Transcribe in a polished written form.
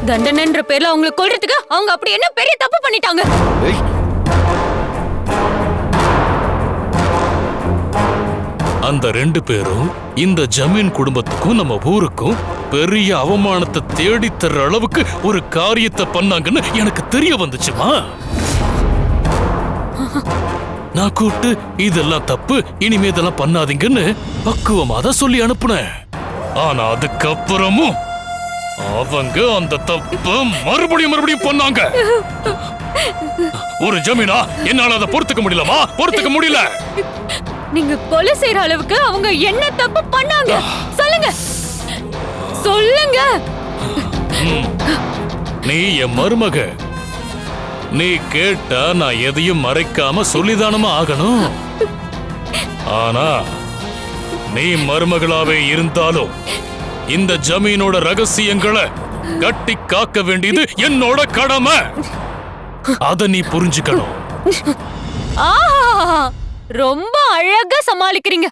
தண்டனைன்ற பேர்ல அவங்களை கொல்றதுக்கு அவங்க அப்படி என்ன பெரிய தப்பு பண்ணிட்டாங்க? அந்த 2 பேரும் இந்த ஜமீன் குடும்பத்துக்கும் நம்ம ஊருக்கும் பெரிய அவமானத்தை தேடித்தர அளவுக்கு ஒரு காரியத்தை பண்ணாங்கன்னு எனக்கு தெரிய வந்துச்சுமா. நான் கூப்பிட்டு இதெல்லாம் தப்பு, இனிமே இதெல்லாம் பண்ணாதீங்கன்னு பக்குவமா தான் சொல்லி அனுப்புனேன். ஆனா அதுக்கப்புறமும் அவங்க அந்த தப்ப மறுபடியும் பண்ணாங்க. ஒரு ஜமீனா என்னால அதை பொறுத்துக்க முடியலமா, பொறுத்துக்க முடியல. நீங்க கொலை செய்யற அளவுக்கு அவங்க என்ன தப்பு பண்ணாங்க? சொல்லுங்க சொல்லுங்க. நீ என் மருமக, நீ கேட்டா நான் எதையும் மறைக்காம சொல்லிதானமா ஆகணும். ஆனா நீ மருமகளாவே இருந்தாலும் இந்த ஜமீனோட ரகசியங்களை கட்டி காக்க வேண்டியது என்னோட கடமை. அத நீ புரிஞ்சுக்கணும். ஆஹா, ரொம்ப அழகா சமாளிக்கிறீங்க.